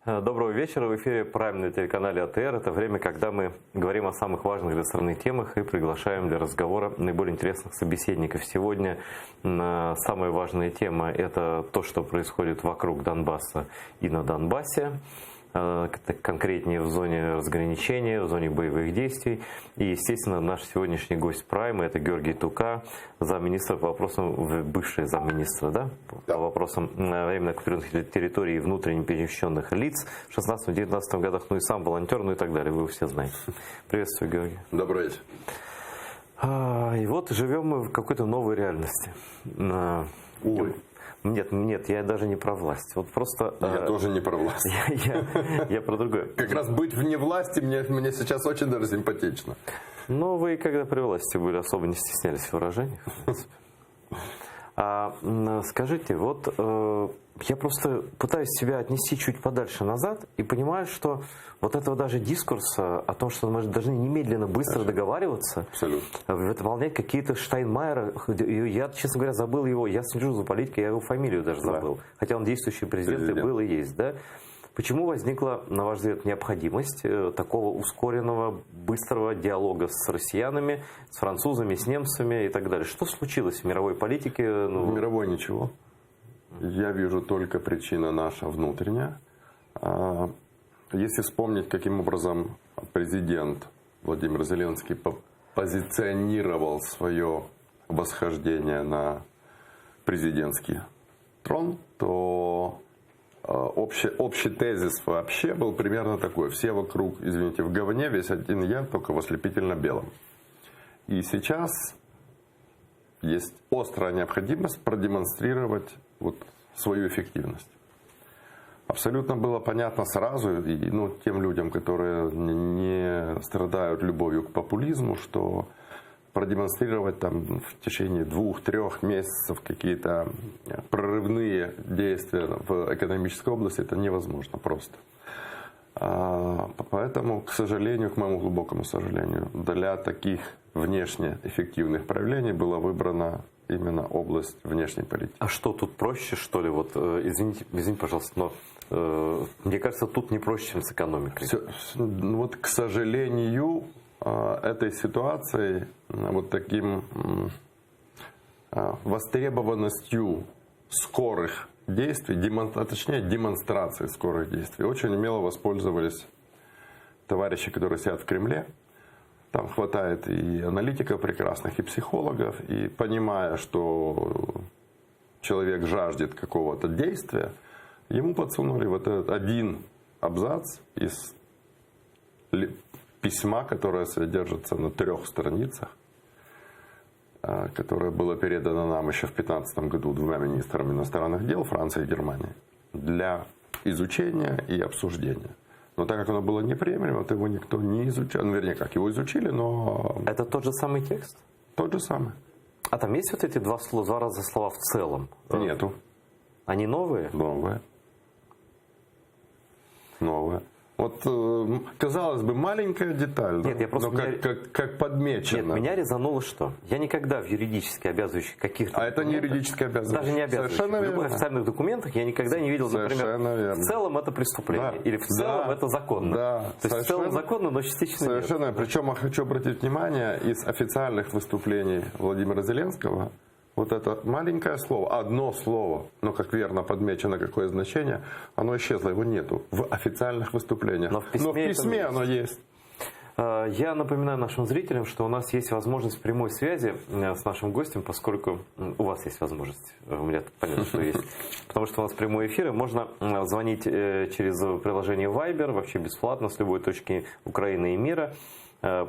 Доброго вечера. В эфире Прайм на телеканале АТР. Это время, когда мы говорим о самых важных для страны темах и приглашаем для разговора наиболее интересных собеседников. Сегодня самая важная тема – это то, что происходит вокруг Донбасса и на Донбассе. Конкретнее в зоне разграничения, в зоне боевых действий. И, естественно, наш сегодняшний гость Прайма – это Георгий Тука, замминистра по вопросам, бывший замминистра, да? По вопросам временно оккупированных территорий и внутренне перемещенных лиц в 16-19 годах, ну и сам волонтер, ну и так далее, вы все знаете. Приветствую, Георгий. Добрый вечер. И вот живем мы в какой-то новой реальности. Ой. Нет, я даже не про власть. Вот просто. Я тоже не про власть. Я про другое. Как раз быть вне власти мне сейчас очень даже симпатично. Но вы, когда при власти были, особо не стеснялись в выражениях. Скажите, вот я просто пытаюсь себя отнести чуть подальше назад и понимаю, что вот этого даже дискурса о том, что мы должны немедленно быстро договариваться, выполнять какие-то Штайнмайера, я, честно говоря, забыл его, я слежу за политикой, я его фамилию даже забыл, хотя он действующий президент и был и есть, да? Почему возникла, на ваш взгляд, необходимость такого ускоренного, быстрого диалога с россиянами, с французами, с немцами и так далее? Что случилось в мировой политике? В мировой ничего. Я вижу только причина наша внутренняя. Если вспомнить, каким образом президент Владимир Зеленский позиционировал свое восхождение на президентский трон, то общий тезис вообще был примерно такой. Все вокруг, извините, в говне, весь один я, только в ослепительно белом. И сейчас есть острая необходимость продемонстрировать вот свою эффективность. Абсолютно было понятно сразу, и, тем людям, которые не страдают любовью к популизму, что продемонстрировать там в течение 2-3 месяцев какие-то прорывные действия в экономической области это невозможно просто. Поэтому, к сожалению, к моему глубокому сожалению, для таких внешне эффективных проявлений была выбрана именно область внешней политики. А что тут проще, что ли? Вот, извините, пожалуйста, но мне кажется, тут не проще, чем с экономикой. Вот, к сожалению, этой ситуацией, вот таким востребованностью скорых действий, точнее демонстрации скорых действий, очень умело воспользовались товарищи, которые сидят в Кремле. Там хватает и аналитиков прекрасных, и психологов, и понимая, что человек жаждет какого-то действия, ему подсунули вот этот один абзац из письма, которое содержится на 3 страницах, которое было передано нам еще в 2015 году 2 министрами иностранных дел Франции и Германии для изучения и обсуждения. Но так как оно было неприемлемо, то его никто не изучал. Вернее, как его изучили, но... Это тот же самый текст? Тот же самый. А там есть вот эти два раза слова в целом? Нету. Они новые? Новые. Вот, казалось бы, маленькая деталь, нет, я просто как подмечено. Нет, меня резануло что? Я никогда в юридически обязывающих каких-то это не юридически обязывающих. Даже не обязывающих. В любых официальных документах я никогда не видел, например, в целом это преступление. Или в целом это законно. Да, то есть в целом законно, но частично совершенно. Нет. Причем я хочу обратить внимание, из официальных выступлений Владимира Зеленского, вот это маленькое слово, одно слово, но как верно подмечено, какое значение, оно исчезло, его нету в официальных выступлениях. Но в письме оно есть. Я напоминаю нашим зрителям, что у нас есть возможность прямой связи с нашим гостем, поскольку у вас есть возможность, у меня понятно, что есть, потому что у нас прямой эфир, и можно звонить через приложение Viber, вообще бесплатно, с любой точки Украины и мира.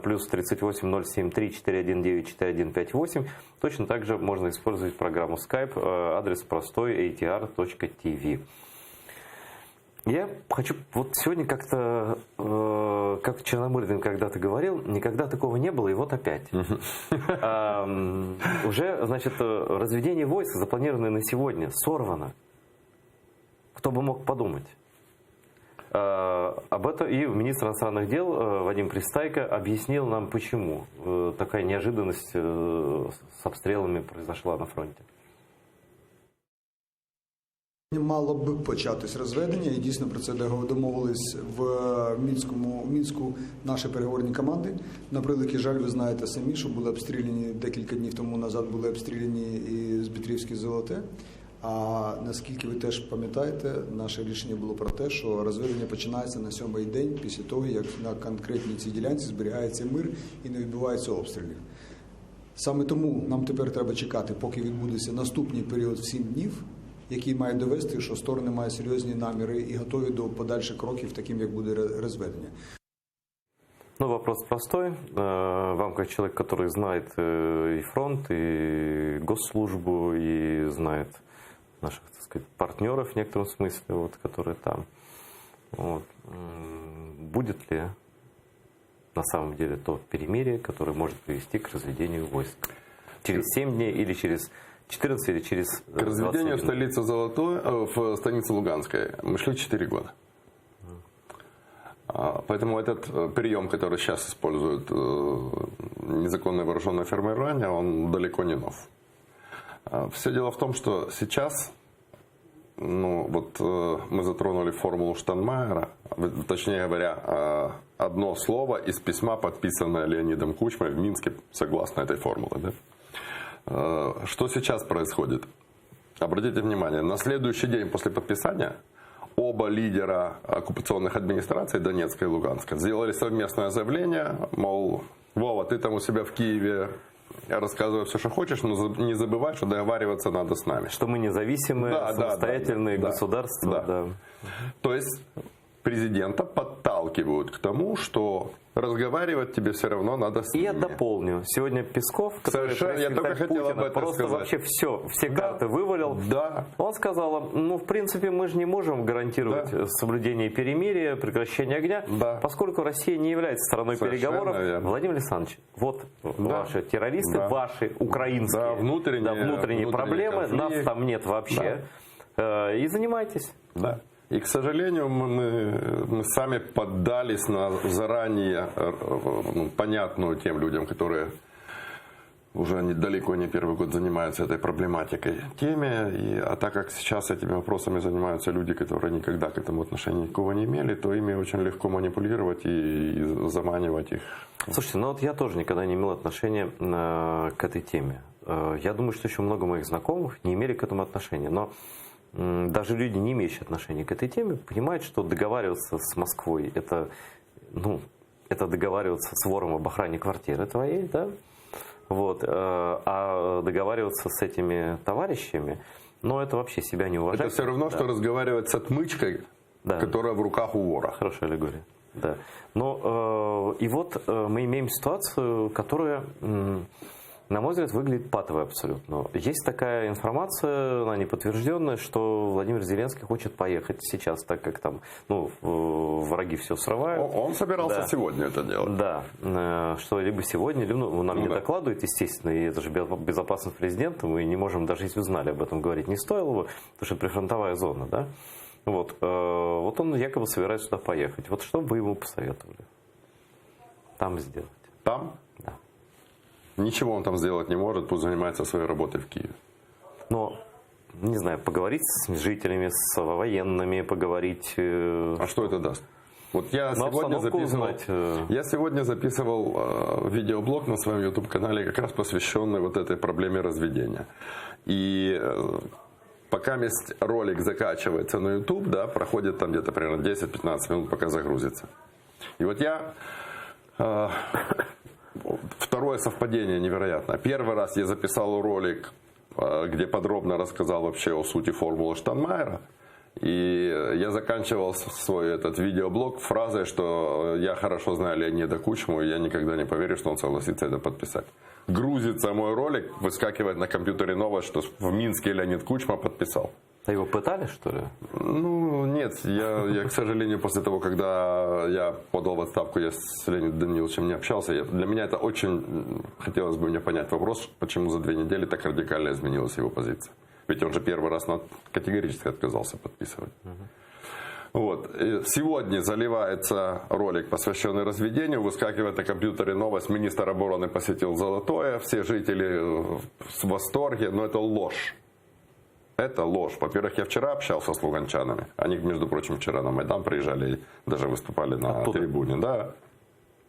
Плюс 38 073 419 4158. Точно так же можно использовать программу Skype. Адрес простой atr.tv. Я хочу вот сегодня как-то, как Черномырдин когда-то говорил, никогда такого не было, и вот опять. Уже, значит, разведение войск, запланированное на сегодня, сорвано. Кто бы мог подумать? Об этом и министр иностранных дел Вадим Пристайко объяснил нам, почему такая неожиданность с обстрелами произошла на фронте. Мало б початись розведення, і дійсно про це домовились в Мінську наші переговорні команди. На превеликий жаль, ви знаєте самі, що були обстріляні декілька днів тому назад, були обстріляні і Збитрівське Золоте. А наскільки ви теж пам'ятаєте, наше рішення було про те, що розведення починається на 7-й день після того, як на конкретній цій ділянці зберігається мир і не відбувається обстрілів. Саме тому нам тепер треба чекати, поки відбудеться наступний період в 7 днів, який має довести, що сторони мають серйозні наміри і готові до подальших кроків, таким як буде розведення. Ну, вопрос простой. Вам, как человек, который знает и фронт, и госслужбу, и знает наших, так сказать, партнеров в некотором смысле, вот, которые там, вот, будет ли на самом деле то перемирие, которое может привести к разведению войск? Через 7 дней или через 14 или через 20 К разведению в станице Луганской мы шли 4 года. Поэтому этот прием, который сейчас используют незаконное вооруженное формирование, он далеко не нов. Все дело в том, что сейчас, мы затронули формулу Штайнмайера, точнее говоря, одно слово из письма, подписанное Леонидом Кучмой в Минске, согласно этой формуле. Да? Что сейчас происходит? Обратите внимание, на следующий день после подписания оба лидера оккупационных администраций Донецка и Луганска сделали совместное заявление, мол, Вова, ты там у себя в Киеве рассказывай все, что хочешь, но не забывай, что договариваться надо с нами. Что мы независимые, самостоятельные государства. Да. То есть президента подталкивают к тому, что разговаривать тебе все равно надо с ними. И я дополню. Сегодня Песков, который я только хотел об этом просто сказать. Вообще все карты вывалил. Да. Он сказал, в принципе, мы же не можем гарантировать соблюдение перемирия, прекращение огня, поскольку Россия не является стороной переговоров. Верно. Владимир Александрович, вот ваши террористы, ваши украинские внутренние проблемы, конфликт. нас там нет вообще. И занимайтесь. Да. И, к сожалению, мы сами поддались на заранее понятную тем людям, которые уже далеко не первый год занимаются этой проблематикой, теме. А так как сейчас этими вопросами занимаются люди, которые никогда к этому отношения никакого не имели, то ими очень легко манипулировать и заманивать их. Слушайте, вот я тоже никогда не имел отношения к этой теме. Я думаю, что еще много моих знакомых не имели к этому отношения. Но даже люди, не имеющие отношения к этой теме, понимают, что договариваться с Москвой это договариваться с вором об охране квартиры твоей, да? Вот. А договариваться с этими товарищами, это вообще себя не уважать. Это все равно, что разговаривать с отмычкой, которая в руках у вора. Хорошая аллегория. Да. И вот мы имеем ситуацию, которая, на мой взгляд, выглядит патовой абсолютно. Есть такая информация, она не подтвержденная, что Владимир Зеленский хочет поехать сейчас, так как там враги все срывают. Он собирался сегодня это делать. Да, что либо сегодня, либо нам не докладывают, естественно, и это же безопасность президента, мы не можем, даже если узнали об этом, говорить не стоило бы, потому что прифронтовая зона, да. Вот он якобы собирается туда поехать. Вот что бы вы ему посоветовали там сделать? Там? Да. Ничего он там сделать не может, пусть занимается своей работой в Киеве. Но, не знаю, поговорить с жителями, с военными, поговорить... А что это даст? Вот я сегодня записывал видеоблог на своем YouTube-канале, как раз посвященный вот этой проблеме разведения. И пока ролик закачивается на YouTube, да, проходит там где-то примерно 10-15 минут, пока загрузится. И вот я... Второе совпадение невероятно. Первый раз я записал ролик, где подробно рассказал вообще о сути формулы Штайнмайера. И я заканчивал свой этот видеоблог фразой, что я хорошо знаю Леонида Кучму, и я никогда не поверю, что он согласится это подписать. Грузится мой ролик, выскакивает на компьютере новость, что в Минске Леонид Кучма подписал. А его пытали, что ли? Нет. Я, к сожалению, после того, когда я подал в отставку, я с Леонидом Даниловичем не общался. Для меня это очень... Хотелось бы мне понять вопрос, почему за 2 недели так радикально изменилась его позиция. Ведь он же первый раз категорически отказался подписывать. Вот. Сегодня заливается ролик, посвященный разведению. Выскакивает на компьютере новость: министр обороны посетил Золотое. Все жители в восторге, но это ложь. Это ложь. Во-первых, я вчера общался с луганчанами. Они, между прочим, вчера на Майдан приезжали и даже выступали на трибуне. Да,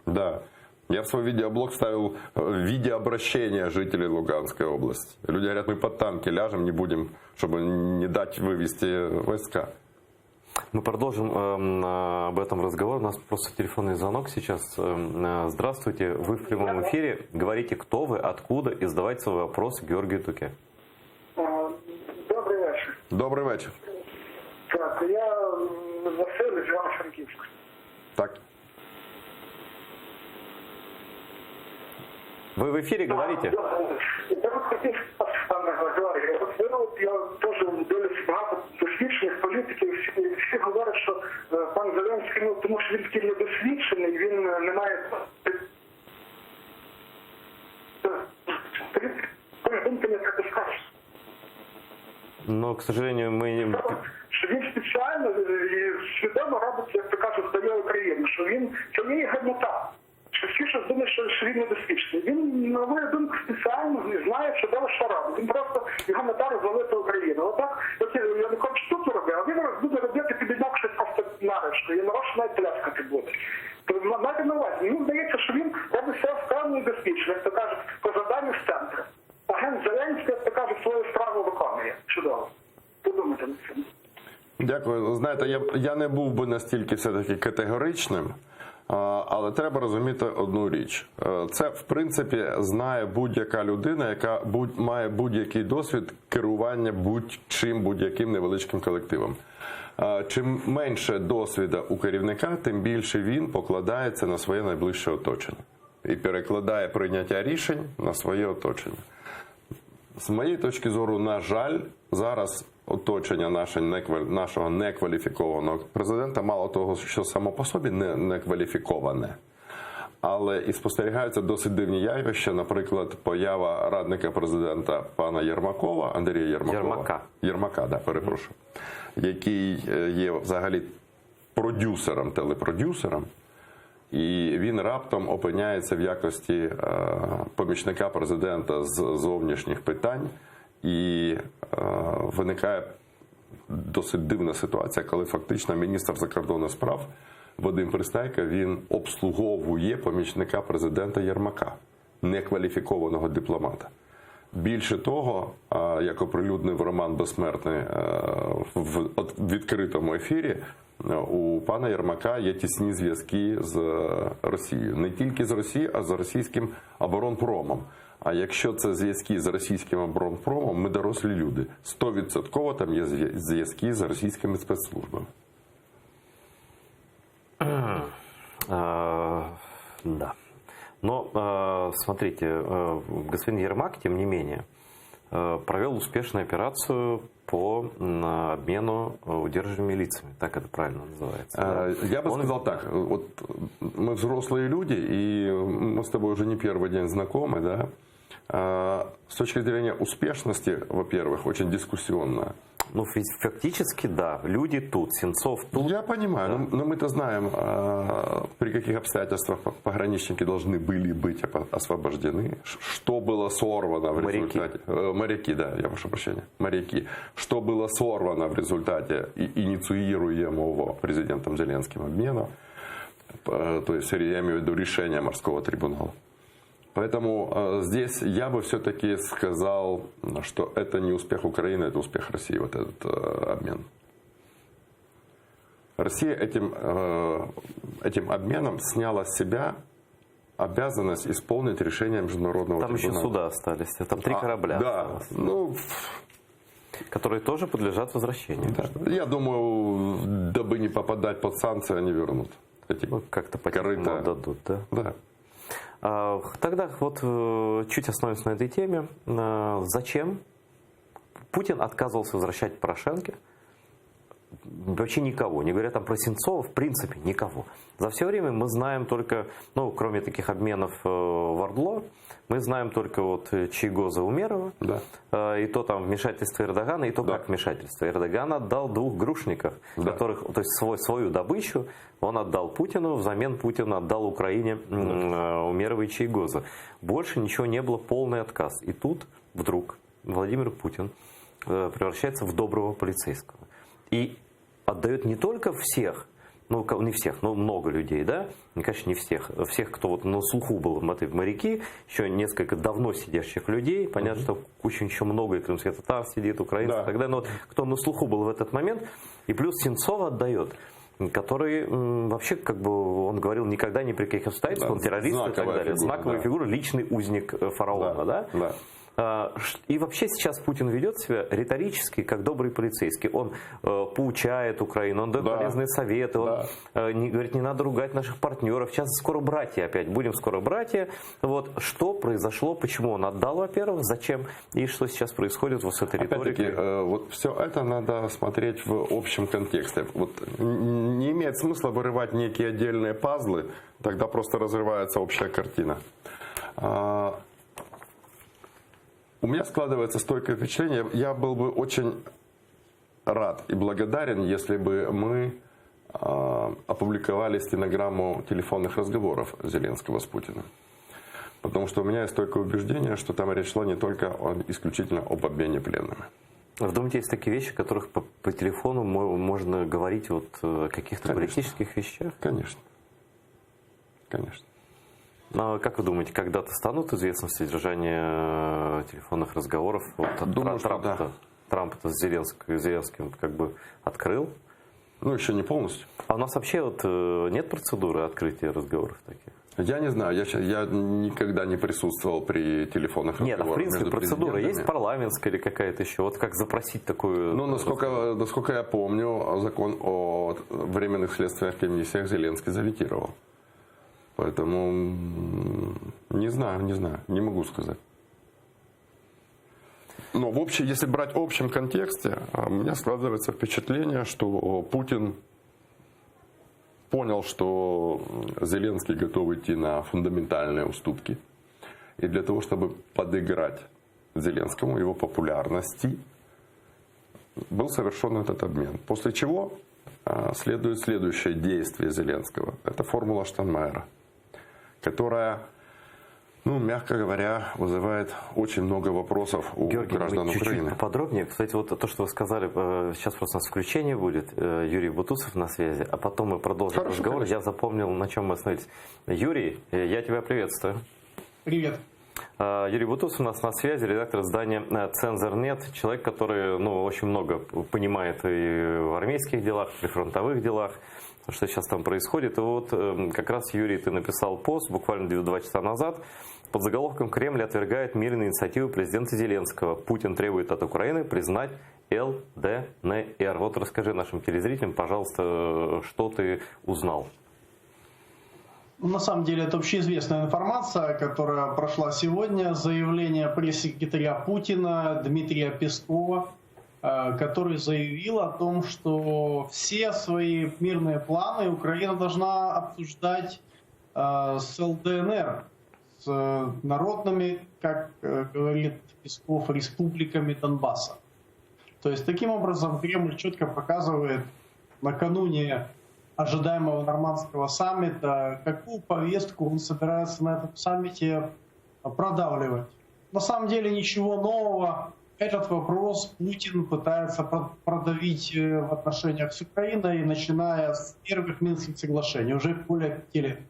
да. Я в свой видеоблог ставил видеообращение жителей Луганской области. Люди говорят, мы под танки ляжем, не будем, чтобы не дать вывести войска. Мы продолжим об этом разговор. У нас просто телефонный звонок сейчас. Здравствуйте, вы в прямом эфире. Говорите, кто вы, откуда, и задавайте свой вопрос Георгию Туке. Добрий вечір. Добрий вечір. Так, я Василь з Івано-Франківська. Так. Вы в эфире говорите? Я хотів пане Георгій, я теж дивлюся багато досвідчених політиків, всі говорять, що пан Зеленський, тому що він такий недосвідчений, він не має Но, к сожалению, мы не... Що він спеціально і свідомо робить, як то кажуть, здає Україну, що він, це є гіднота. Що всі щось думають, що він недосвідчений. Він, на мою думку, спеціально не знає, чудово, що робить. Він просто його мета розвалити Україну. Отак, я не хочу тут робити, а він буде робити під інакше просто нарешті. І нарешті навіть пляскати буде. То майте на увазі, мені здається, що він робить все впевнено і досвідчено, як то кажуть, по заданню з центру. Агент Зеленський, як то кажуть, свою справу виконує. Чудово. Подумайте над цим. Дякую. Знаєте, я не був би настільки все-таки категоричним, але треба розуміти одну річ. Це, в принципі, знає будь-яка людина, яка має будь-який досвід керування будь-чим, будь-яким невеличким колективом. Чим менше досвіду у керівника, тим більше він покладається на своє найближче оточення. І перекладає прийняття рішень на своє оточення. З моєї точки зору, на жаль, зараз оточення нашого некваліфікованого президента, мало того, що само по собі не кваліфіковане, але і спостерігаються досить дивні явища, наприклад, поява радника президента пана Єрмакова, Андрія Єрмака, да, перепрошую, який є взагалі продюсером, телепродюсером, і він раптом опиняється в якості помічника президента з зовнішніх питань, і виникає досить дивна ситуація, коли фактично міністр закордонних справ Вадим Пристайко, він обслуговує помічника президента Єрмака, некваліфікованого дипломата. Більше того, як оприлюднив Роман Безсмертний в відкритому ефірі, у пана Єрмака є тісні зв'язки з Росією. Не тільки з Росією, а з російським оборонпромом. А якщо це зв'язки з російським оборонпромом, ми дорослі люди. 100% там є зв'язки з російськими спецслужбами. Да. Но, смотрите, господин Ермак, тем не менее, провел успешную операцию по обмену удерживаемыми лицами. Так это правильно называется. Я бы сказал так. Вот мы взрослые люди, и мы с тобой уже не первый день знакомы, да? С точки зрения успешности, во-первых, очень дискуссионно. Ну, фактически, да. Люди тут, Сенцов тут. Я понимаю, да. Но мы-то знаем, при каких обстоятельствах пограничники должны были быть освобождены, что было сорвано в результате... Моряки, да, я прошу прощения. Моряки. Что было сорвано в результате инициируемого президентом Зеленским обмена, то есть я имею в виду решение морского трибунала. Поэтому здесь я бы все-таки сказал, что это не успех Украины, это успех России, вот этот обмен. Россия этим обменом сняла с себя обязанность исполнить решение международного трибунала. Там еще суда остались, там 3 корабля осталось. Да, ну... Которые тоже подлежат возвращению. Да. Я думаю, дабы не попадать под санкции, они вернут эти как-то по-тихому отдадут, да? Да. Тогда вот чуть остановимся на этой теме. Зачем Путин отказывался возвращать Порошенко? Вообще никого, не говоря там про Сенцова, в принципе никого. За все время мы знаем только, ну, кроме таких обменов в Ордло, мы знаем только вот Чийгоза Умерова, да. И то там вмешательство Эрдогана, и то как вмешательство. Эрдоган отдал 2 грушников, которых, то есть свою добычу он отдал Путину, взамен Путин отдал Украине Умерова и Чийгоза. Больше ничего не было, полный отказ. И тут вдруг Владимир Путин превращается в доброго полицейского. И отдает не только всех, ну, не всех, но много людей, да? Конечно, не всех. Всех, кто вот на слуху был моряки, еще несколько давно сидящих людей. Понятно, что очень еще много, и крымский татар сидит, украинцы и так далее. Но вот кто на слуху был в этот момент. И плюс Сенцова отдает, который вообще, как бы, он говорил, никогда ни при каких обстоятельствах, он террорист и так далее. Знаковая фигура, личный узник фараона, да? И вообще сейчас Путин ведет себя риторически, как добрый полицейский. Он поучает Украину, он дает полезные советы, он говорит, не надо ругать наших партнеров. Сейчас скоро братья опять, будем скоро братья. Вот что произошло, почему он отдал, во-первых, зачем, и что сейчас происходит вот с этой риторикой. Опять-таки, вот все это надо смотреть в общем контексте. Вот не имеет смысла вырывать некие отдельные пазлы, тогда просто разрывается общая картина. У меня складывается стойкое впечатление, я был бы очень рад и благодарен, если бы мы опубликовали стенограмму телефонных разговоров Зеленского с Путиным. Потому что у меня есть стойкое убеждение, что там речь шла не только исключительно об обмене пленными. Вы думаете, есть такие вещи, о которых по телефону можно говорить вот о каких-то политических вещах? Конечно. Конечно. Но как вы думаете, когда-то станут известны содержание телефонных разговоров? Вот Думаю, Трамп-то с Зеленским как бы открыл. Ну, еще не полностью. А у нас вообще вот нет процедуры открытия разговоров таких? Я не знаю, я никогда не присутствовал при телефонных разговорах. Нет, а в принципе процедура есть парламентская или какая-то еще? Вот как запросить такую... Ну, насколько я помню, закон о временных следственных комиссиях Зеленский заветировал. Поэтому не знаю, не могу сказать. Но если брать в общем контексте, у меня складывается впечатление, что Путин понял, что Зеленский готов идти на фундаментальные уступки. И для того, чтобы подыграть Зеленскому, его популярности, был совершен этот обмен. После чего следует следующее действие Зеленского. Это формула Штайнмайера, которая, мягко говоря, вызывает очень много вопросов у граждан Украины. Чуть-чуть поподробнее. Кстати, вот то, что вы сказали, сейчас просто у нас включение будет. Юрий Бутусов на связи, а потом мы продолжим разговор. Конечно. Я запомнил, на чем мы остановились. Юрий, я тебя приветствую. Привет. Юрий Бутусов у нас на связи, редактор издания «Цензор.нет», человек, который очень много понимает и в армейских делах, и в фронтовых делах, что сейчас там происходит. И вот как раз, Юрий, ты написал пост буквально 2 часа назад под заголовком «Кремль отвергает мирные инициативы президента Зеленского. Путин требует от Украины признать ЛДНР». Вот расскажи нашим телезрителям, пожалуйста, что ты узнал. На самом деле это общеизвестная информация, которая прошла сегодня. Заявление пресс-секретаря Путина Дмитрия Пескова, который заявил о том, что все свои мирные планы Украина должна обсуждать с ЛДНР, с народными, как говорит Песков, республиками Донбасса. То есть таким образом Кремль четко показывает накануне ожидаемого нормандского саммита, какую повестку он собирается на этом саммите продавливать. На самом деле ничего нового. Этот вопрос Путин пытается продавить в отношениях с Украиной, начиная с первых Минских соглашений, уже более 5 лет.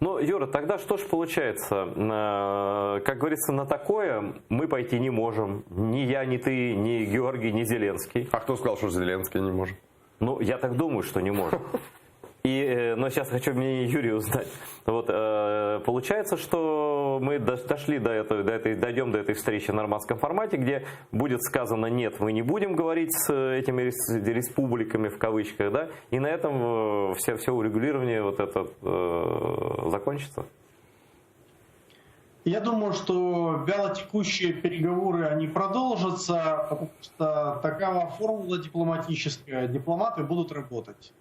Ну, Юра, тогда что ж получается? Как говорится, на такое мы пойти не можем. Ни я, ни ты, ни Георгий, ни Зеленский. А кто сказал, что Зеленский не может? Ну, я так думаю, что не может. Но сейчас хочу мнение Юрия узнать. Вот, получается, что мы дойдем до этой встречи в нормандском формате, где будет сказано: нет, мы не будем говорить с этими республиками в кавычках, да, и на этом все урегулирование вот это закончится. Я думаю, что вялотекущие переговоры, они продолжатся, потому что такова формула дипломатическая. Дипломаты будут работать.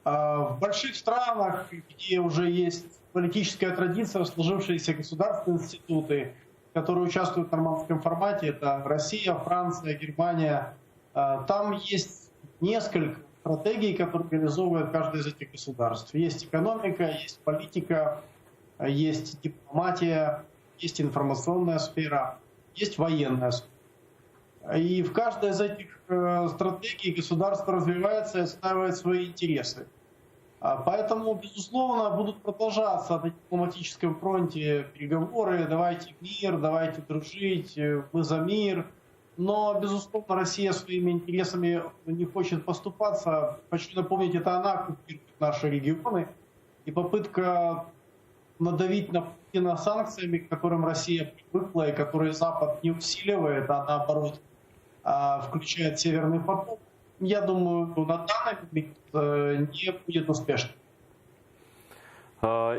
В больших странах, где уже есть политическая традиция, сложившиеся государственные институты, которые участвуют в нормандском формате, это Россия, Франция, Германия, там есть несколько стратегий, которые реализовывает каждое из этих государств. Есть экономика, есть политика, есть дипломатия, есть информационная сфера, есть военная сфера. И в каждой из этих стратегий государство развивается и отстаивает свои интересы. Поэтому, безусловно, будут продолжаться на дипломатическом фронте переговоры, давайте мир, давайте дружить, мы за мир. Но, безусловно, Россия своими интересами не хочет поступаться. Хочу напомнить, это она оккупирует наши регионы. И попытка надавить на Путина санкциями, к которым Россия привыкла и которые Запад не усиливает, а наоборот включает Северный поток, я думаю, на данный момент не будет успешным.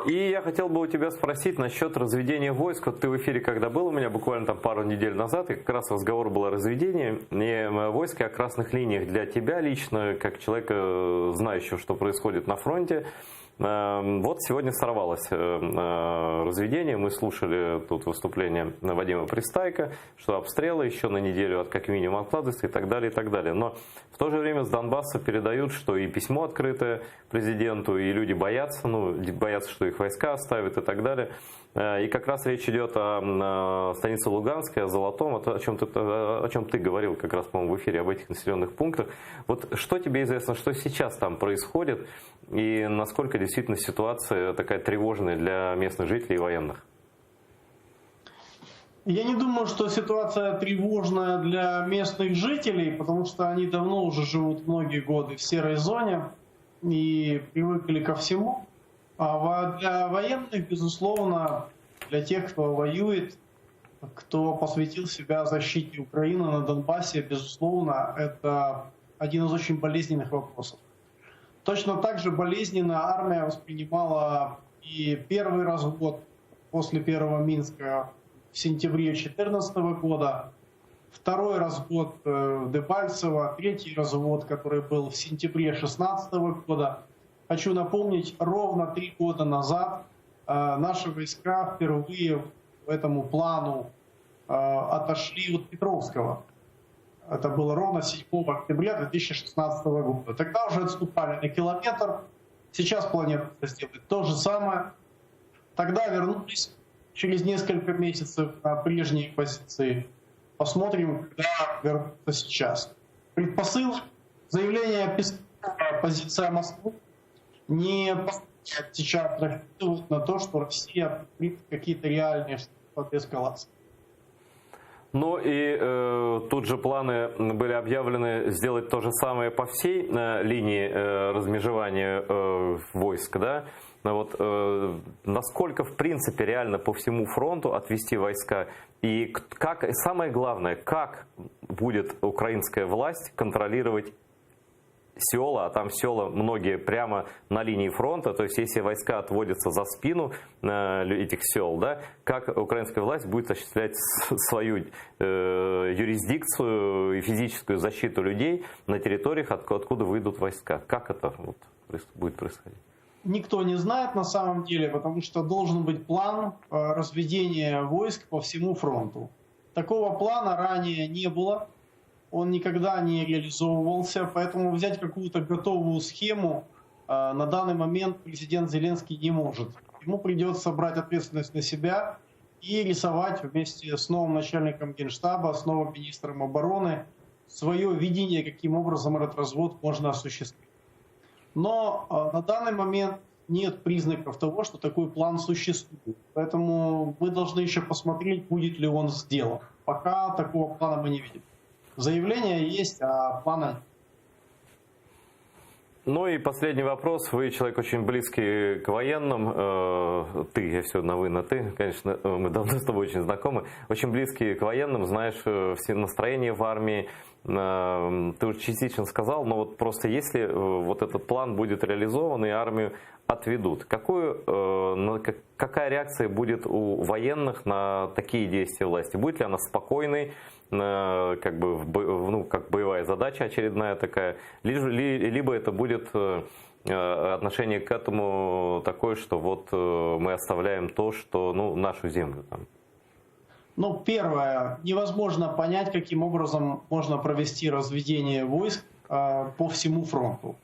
И я хотел бы у тебя спросить насчет разведения войск. Вот ты в эфире, когда был у меня буквально там пару недель назад, и как раз разговор был о разведении не войск, а о красных линиях для тебя лично, как человека, знающего, что происходит на фронте. Вот сегодня сорвалось разведение. Мы слушали тут выступление Вадима Пристайка, что обстрелы еще на неделю как минимум откладываются и так далее, и так далее. Но в то же время с Донбасса передают, что и письмо открытое президенту, и люди боятся, боятся, что их войска оставят и так далее. И как раз речь идет о станице Луганской, о Золотом, о чем ты говорил как раз, по-моему, в эфире, об этих населенных пунктах. Вот что тебе известно, что сейчас там происходит, и насколько действительно ситуация такая тревожная для местных жителей и военных? Я не думаю, что ситуация тревожная для местных жителей, потому что они давно уже живут многие годы в серой зоне и привыкли ко всему. А для военных, безусловно, для тех, кто воюет, кто посвятил себя защите Украины на Донбассе, безусловно, это один из очень болезненных вопросов. Точно так же болезненно армия воспринимала и первый развод после первого Минска в сентябре 2014 года, второй развод в Дебальцево, третий развод, который был в сентябре 2016 года. Хочу напомнить, ровно 3 года назад наши войска впервые по этому плану отошли от Петровского. Это было ровно 7 октября 2016 года. Тогда уже отступали на километр. Сейчас планируется сделать то же самое. Тогда вернулись через несколько месяцев на прежние позиции. Посмотрим, когда вернутся сейчас. Предпосыл заявление Пескова, позиция Москвы не сейчас рассчитывают на то, что Россия предпримет какие-то реальные шаги эскалации. Ну и тут же планы были объявлены сделать то же самое по всей линии размежевания войск, да? Вот насколько в принципе реально по всему фронту отвести войска и как, самое главное, как будет украинская власть контролировать села, а там села многие прямо на линии фронта, то есть если войска отводятся за спину этих сел, да, как украинская власть будет осуществлять свою юрисдикцию и физическую защиту людей на территориях, откуда выйдут войска. Как это будет происходить? Никто не знает на самом деле, потому что должен быть план разведения войск по всему фронту. Такого плана ранее не было. Он никогда не реализовывался, поэтому взять какую-то готовую схему на данный момент президент Зеленский не может. Ему придется брать ответственность на себя и рисовать вместе с новым начальником Генштаба, с новым министром обороны свое видение, каким образом этот развод можно осуществить. Но на данный момент нет признаков того, что такой план существует. Поэтому мы должны еще посмотреть, будет ли он сделан. Пока такого плана мы не видим. Заявление есть, а плана нет. Ну и последний вопрос. Вы человек очень близкий к военным. Ты, я все на вы, на ты. Конечно, мы давно с тобой очень знакомы. Очень близкий к военным, знаешь все настроения в армии. Ты уже частично сказал, но вот просто если вот этот план будет реализован и армию отведут, какая реакция будет у военных на такие действия власти? Будет ли она спокойной, как боевая задача очередная такая, либо это будет отношение к этому такое, что вот мы оставляем то, что нашу землю там? Ну, первое, невозможно понять, каким образом можно провести разведение войск по всему фронту.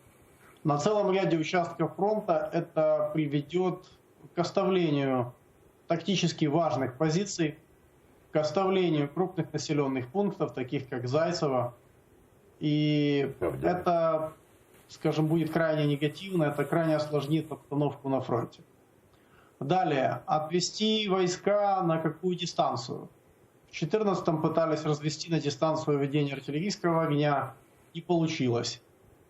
На целом ряде участков фронта это приведет к оставлению тактически важных позиций, к оставлению крупных населенных пунктов, таких как Зайцево. И это, скажем, будет крайне негативно, это крайне осложнит обстановку на фронте. Далее, отвести войска на какую дистанцию? В 2014-м пытались развести на дистанцию ведения артиллерийского огня, не получилось.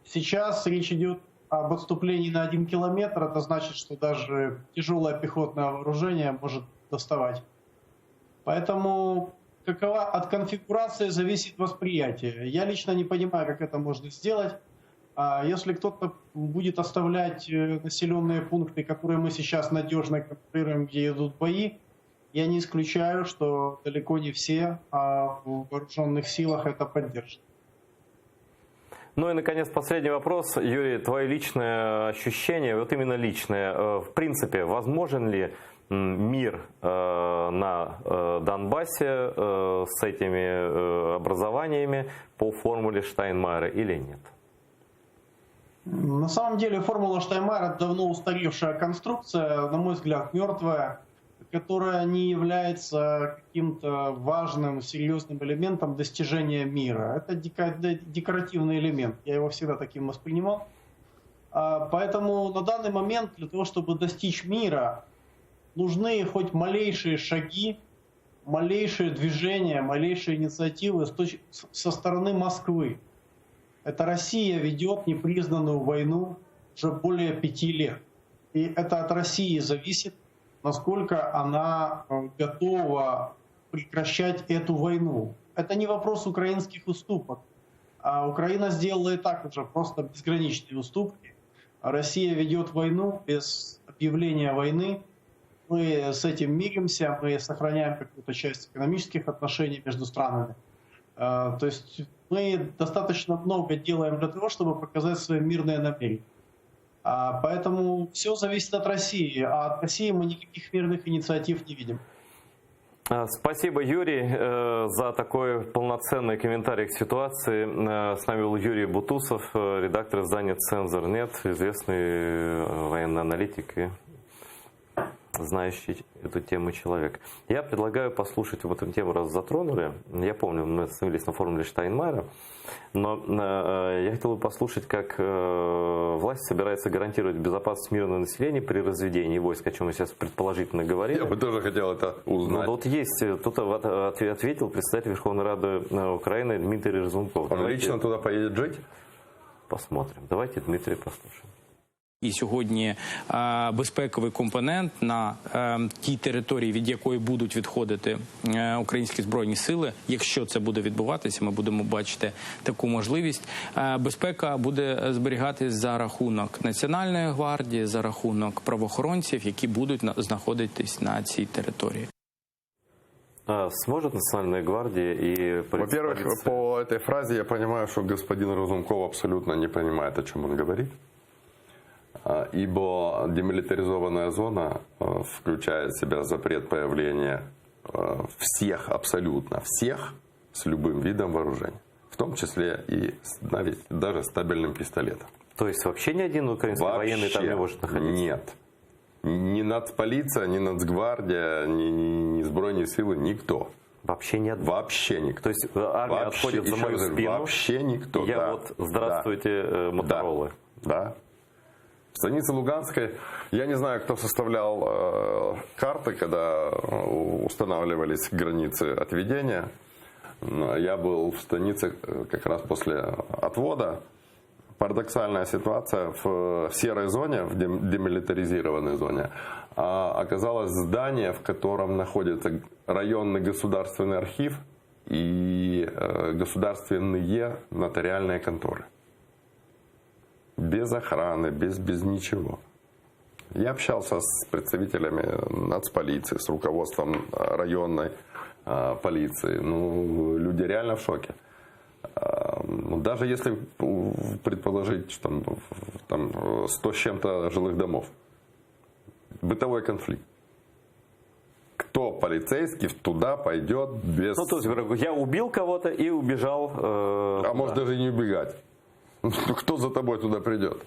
Сейчас речь идет об отступлении на 1 километр, это значит, что даже тяжелое пехотное вооружение может доставать. Поэтому от конфигурации зависит восприятие. Я лично не понимаю, как это можно сделать. Если кто-то будет оставлять населенные пункты, которые мы сейчас надежно контролируем, где идут бои, я не исключаю, что далеко не все в вооруженных силах это поддержат. Ну и, наконец, последний вопрос. Юрий, твое личное ощущение, вот именно личное, в принципе, возможен ли мир на Донбассе с этими образованиями по формуле Штайнмайера или нет? На самом деле формула Штайнмайера давно устаревшая конструкция, на мой взгляд, мертвая, которая не является каким-то важным, серьезным элементом достижения мира. Это декоративный элемент, я его всегда таким воспринимал. Поэтому на данный момент для того, чтобы достичь мира, нужны хоть малейшие шаги, малейшие движения, малейшие инициативы со стороны Москвы. Это Россия ведет непризнанную войну уже более 5 лет. И это от России зависит, насколько она готова прекращать эту войну. Это не вопрос украинских уступок. Украина сделала и так уже просто безграничные уступки. Россия ведет войну без объявления войны. Мы с этим миримся, мы сохраняем какую-то часть экономических отношений между странами. То есть мы достаточно много делаем для того, чтобы показать свои мирные намерения. Поэтому все зависит от России, а от России мы никаких мирных инициатив не видим. Спасибо, Юрий, за такой полноценный комментарий к ситуации. С нами был Юрий Бутусов, редактор издания «Цензор.нет», известный военный аналитик и знающий эту тему человек. Я предлагаю послушать, вот эту тему раз затронули. Я помню, мы остановились на формуле Штайнмайера, но я хотел бы послушать, как власть собирается гарантировать безопасность мирного населения при разведении войск, о чем я сейчас предположительно говорил. Я бы тоже хотел это узнать. Ну, вот есть, тут ответил представитель Верховной Рады Украины Дмитрий Разумков. Он лично туда поедет жить? Посмотрим. Давайте Дмитрия послушаем. І сьогодні безпековий компонент на тій території, від якої будуть відходити українські Збройні сили, якщо це буде відбуватися, ми будемо бачити таку можливість, безпека буде зберігатись за рахунок Національної гвардії, за рахунок правоохоронців, які будуть знаходитись на цій території. Сможет Национальная гвардия и полиция? Во-первых, по этой фразе я понимаю, что господин Разумков абсолютно не понимает, о чем он говорит. Ибо демилитаризованная зона включает в себя запрет появления всех, абсолютно всех, с любым видом вооружения. В том числе и даже стабильным пистолетом. То есть вообще ни один украинский военный там не может находиться? Нет. Ни нацполиция, ни нацгвардия, ни Збройные силы, никто. Вообще нет? Вообще никто. То есть армия вообще, отходит за мою спину? Вообще никто, Я да. вот, здравствуйте, Моторолы. Да. В станице Луганской, я не знаю, кто составлял карты, когда устанавливались границы отведения. Я был в станице как раз после отвода. Парадоксальная ситуация: в серой зоне, в демилитаризированной зоне, оказалось здание, в котором находится районный государственный архив и государственные нотариальные конторы. Без охраны, без ничего. Я общался с представителями нацполиции, с руководством районной полиции. Ну, люди реально в шоке. Даже если предположить, что там 100 с чем-то жилых домов, бытовой конфликт. Кто полицейский туда пойдет без... Ну, то есть, я убил кого-то и убежал. А может даже и не убегать. Кто за тобой туда придет?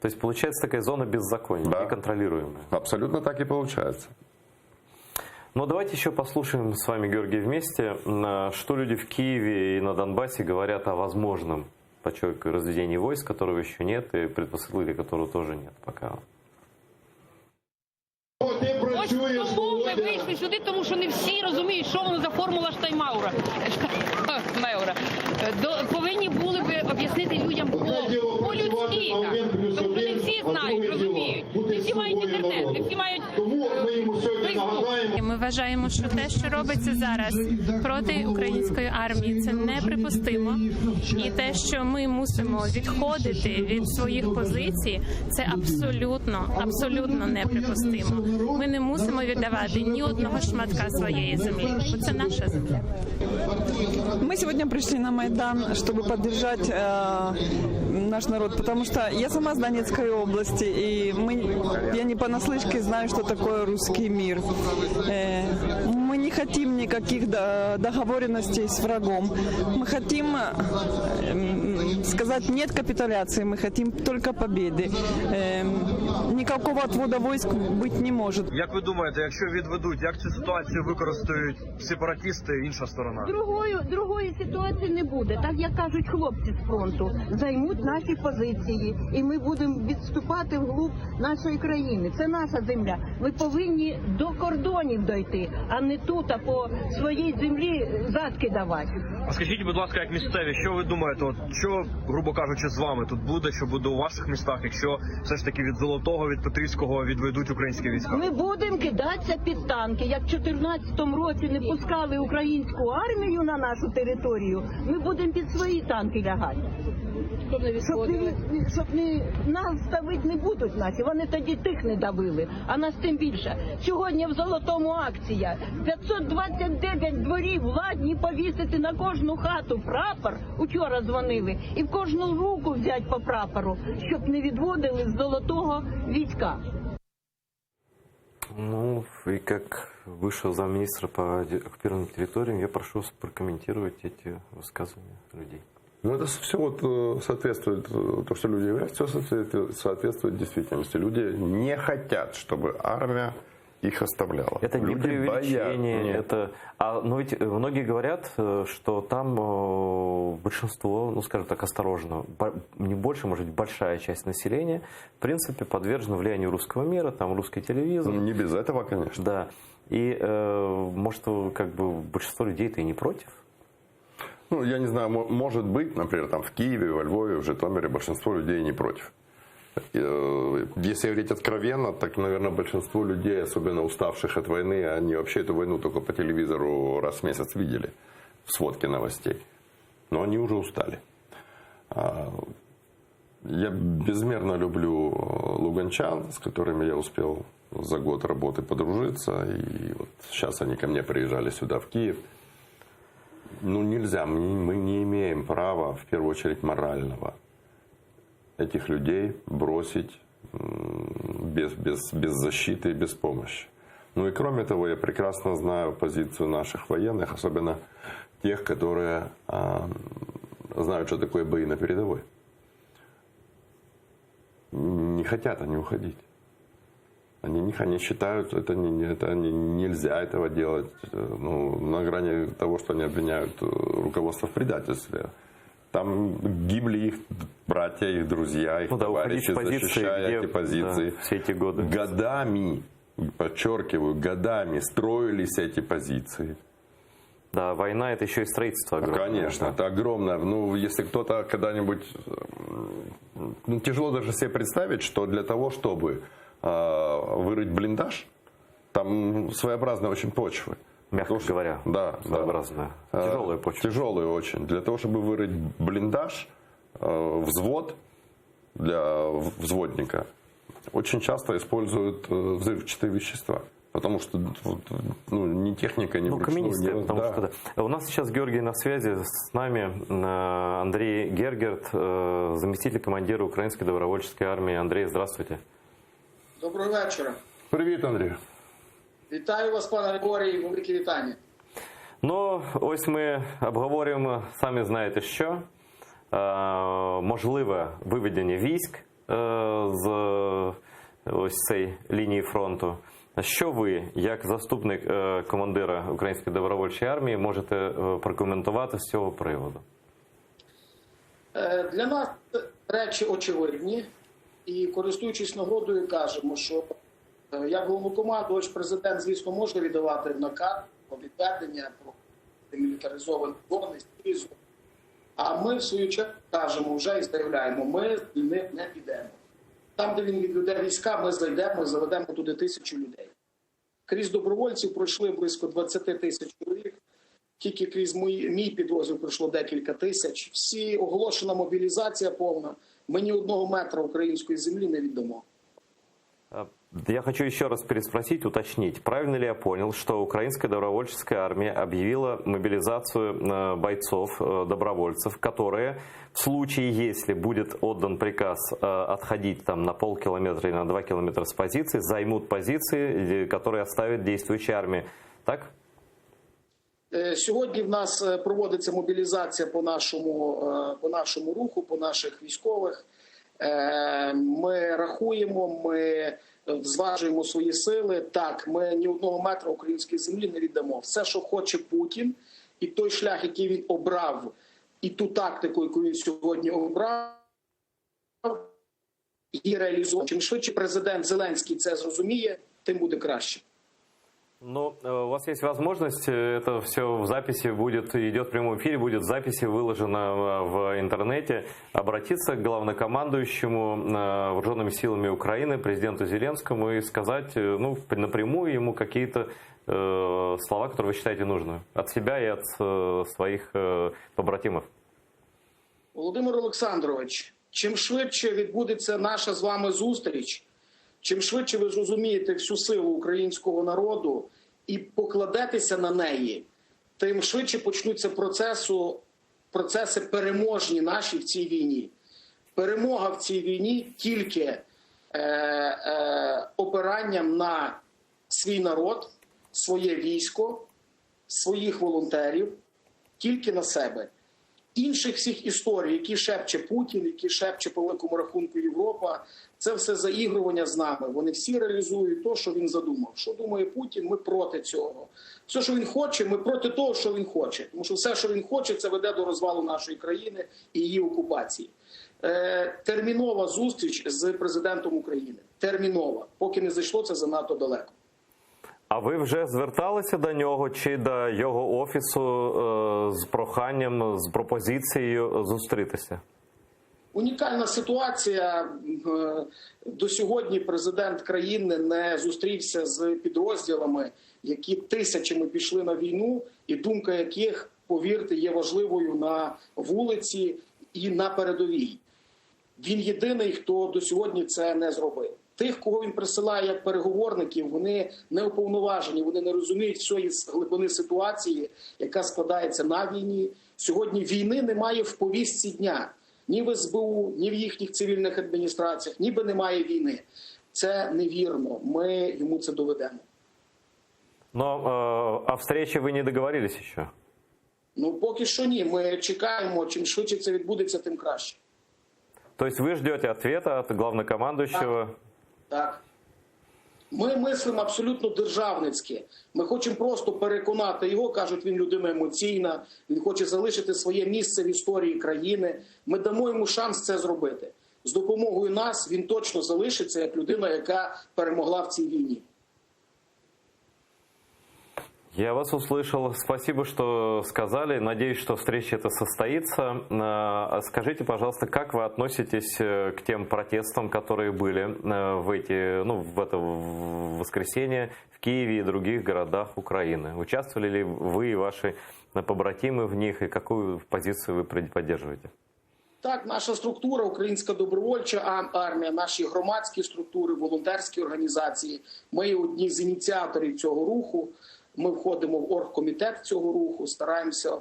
То есть получается такая зона беззакония, да. неконтролируемая. Абсолютно так и получается. Но давайте еще послушаем с вами, Георгий, вместе, что люди в Киеве и на Донбассе говорят о возможном разведении войск, которого еще нет, и предпосылки которого тоже нет пока. Ось тому ми вийшли сюди, тому що не всі розуміють, що воно за формула Штайнмауера. Повинні були би об'яснити людям по-людськи, тому що не всі знають, розуміють. Не всі мають інтернет, не всі мають Фейсбук. Ми вважаємо, що те, що робиться зараз проти української армії, це неприпустимо. І те, що ми мусимо відходити від своїх позицій, це абсолютно неприпустимо. Ми не мусимо віддавати ні одного шматка своєї землі, бо це наша земля. Мы сегодня пришли на Майдан, чтобы поддержать наш народ, потому что я сама с Донецкой области, и я не понаслышке знаю, что такое русский мир. Мы не хотим никаких договоренностей с врагом. Мы хотим сказать нет капитуляции, мы хотим только победы. Никакого отвода войск быть не может. Як ви думаєте, якщо відведуть, як цю ситуацію використають сепаратисти і інша сторона? Другої ситуації не буде. Так як кажуть хлопці з фронту, займуть наші позиції і ми будемо відступати вглуб нашої країни. Це наша земля. Ми повинні до кордонів дойти, а не тут, а по своїй землі задки давати. А скажіть, будь ласка, як місцеві, що ви думаєте, що, грубо кажучи, з вами тут буде, що буде у ваших містах, якщо все ж таки від Золотого, від Петрівського відведуть українські війська? Ми будемо кидатися під танки. Як в 2014 році не пускали українську армію на нашу територію, ми будемо під свої танки лягати. Щоб нас ставити не будуть наші, вони тоді тих не давили, а нас тим більше. Сьогодні в Золотому акція 529 дворів ладні повісити на кожну хату прапор, учора дзвонили, і в кожну руку взяти по прапору, щоб не відводили з Золотого війська. Ну, и как высшего замминистра по оккупированным территориям, я прошу прокомментировать эти высказывания людей. Ну, это все вот соответствует, то, что люди говорят, все соответствует действительности. Люди не хотят, чтобы армия их оставляла. Это не преувеличение. Но ведь многие говорят, что там большинство, ну скажем так, осторожно, не больше, может быть, большая часть населения, в принципе, подвержена влиянию русского мира, там русский телевизор. Ну, не без этого, конечно. Да. И, может, как бы большинство людей-то и не против? Ну, я не знаю, может быть, например, там в Киеве, во Львове, в Житомире большинство людей не против. Если говорить откровенно, так, наверное, большинство людей, особенно уставших от войны, они вообще эту войну только по телевизору раз в месяц видели, в сводке новостей. Но они уже устали. Я безмерно люблю луганчан, с которыми я успел за год работы подружиться. И вот сейчас они ко мне приезжали сюда, в Киев. Ну, нельзя, мы не имеем права, в первую очередь, морального этих людей бросить без защиты и без помощи. Ну и кроме того, я прекрасно знаю позицию наших военных, особенно тех, которые знают, что такое бои на передовой. Не хотят они уходить. Они считают, это нельзя этого делать. Ну, на грани того, что они обвиняют руководство в предательстве. Там гибли их братья, их друзья, их товарищи, защищая эти позиции. Да, все эти годы. Годами, подчеркиваю, годами строились эти позиции. Да, война — это еще и строительство огромное. Конечно, это огромное. Ну, если кто-то когда-нибудь... Ну, тяжело даже себе представить, что для того, чтобы вырыть блиндаж, там своеобразные очень почвы. Мягко говоря, да, своеобразная. Да. Тяжелая почва. Тяжелая очень. Для того, чтобы вырыть блиндаж, взвод для взводника, очень часто используют взрывчатые вещества. Потому что ни техника, ни каменистые, потому что да. У нас сейчас, Георгий, на связи с нами Андрей Гергерт, заместитель командира Украинской добровольческой армии. Андрей, здравствуйте. Доброго вечора. Привіт, Андрій. Вітаю вас, пане Григорій, велике вітання. Ну, ось ми обговорюємо, самі знаєте що, можливе виведення військ з ось цієї лінії фронту. Що ви, як заступник командира Української добровольчої армії, можете прокоментувати з цього приводу? Для нас речі очевидні. І, користуючись нагодою, кажемо, що як головнокомандувач президент, звісно, може віддавати наказ про відведення, про демілітаризовані зони, зони. А ми, в свою чергу, кажемо вже і заявляємо, ми з ним не підемо. Там, де він відведе війська, ми зайдемо і заведемо туди 1000 людей. Крізь добровольців пройшли близько 20 тисяч чоловік. Тільки крізь мій підрозділ пройшло декілька тисяч. Всі оголошена мобілізація повна. Мы ни одного метра украинской земли не віддамо. Я хочу еще раз переспросить, уточнить. Правильно ли я понял, что Украинская добровольческая армия объявила мобилизацию бойцов, добровольцев, которые в случае, если будет отдан приказ отходить там на полкилометра или на 2 километра с позиции, займут позиции, которые оставит действующая армия? Так? Сьогодні в нас проводиться мобілізація по нашому руху, по наших військових. Ми рахуємо, ми зважуємо свої сили. Так, ми ні одного метра української землі не віддамо. Все, що хоче Путін, і той шлях, який він обрав, і ту тактику, яку він сьогодні обрав, її реалізує. Чим швидше президент Зеленський це зрозуміє, тим буде краще. Ну, у вас есть возможность, это все в записи будет, идет в прямом эфире, будет в записи выложено в интернете, обратиться к главнокомандующему вооруженными силами Украины, президенту Зеленскому, и сказать, ну, напрямую ему какие-то слова, которые вы считаете нужными от себя и от своих побратимов. Володимир Олександрович, чим швидше відбудеться наша з вами зустріч, чим швидше ви зрозумієте всю силу українського народу і покладетеся на неї, тим швидше почнуться процеси переможні наші в цій війні. Перемога в цій війні тільки опиранням на свій народ, своє військо, своїх волонтерів, тільки на себе. Інших всіх історій, які шепче Путін, які шепче по великому рахунку Європа, це все заігрування з нами. Вони всі реалізують те, що він задумав. Що думає Путін, ми проти цього. Все, що він хоче, ми проти того, що він хоче. Тому що все, що він хоче, це веде до розвалу нашої країни і її окупації. Термінова зустріч з президентом України. Термінова. Поки не зайшло, це занадто далеко. А ви вже зверталися до нього чи до його офісу з проханням, з пропозицією зустрітися? Унікальна ситуація. До сьогодні президент країни не зустрівся з підрозділами, які тисячами пішли на війну, і думка яких, повірте, є важливою на вулиці і на передовій. Він єдиний, хто до сьогодні це не зробив. Тих, кого він присилає як переговорників, вони не уповноважені, вони не розуміють всієї глибини ситуації, яка складається на війні. Сьогодні війни немає в повістці дня. Ні в СБУ, ні в їхніх цивільних адміністраціях, ніби немає війни. Це невірно. Ми йому це доведемо. Но о встрече ви не договорились ще? Ну, поки що ні. Ми чекаємо, чим швидше це відбудеться, тим краще. Тобто ви чекаєте відповіді від главнокомандуючого? Так. Ми мислимо абсолютно державницьки. Ми хочемо просто переконати його, кажуть, він людина емоційна, він хоче залишити своє місце в історії країни. Ми дамо йому шанс це зробити. З допомогою нас він точно залишиться як людина, яка перемогла в цій війні. Я вас услышал. Спасибо, что сказали. Надеюсь, что встреча эта состоится. Скажите, пожалуйста, как вы относитесь к тем протестам, которые были в это воскресенье в Киеве и других городах Украины? Участвовали ли вы и ваши побратимы в них, и какую позицию вы поддерживаете? Так, наша структура, Українська добровольча армія, наші громадські структури, волонтерські організації, ми одні з ініціаторів цього руху. Ми входимо в оргкомітет цього руху,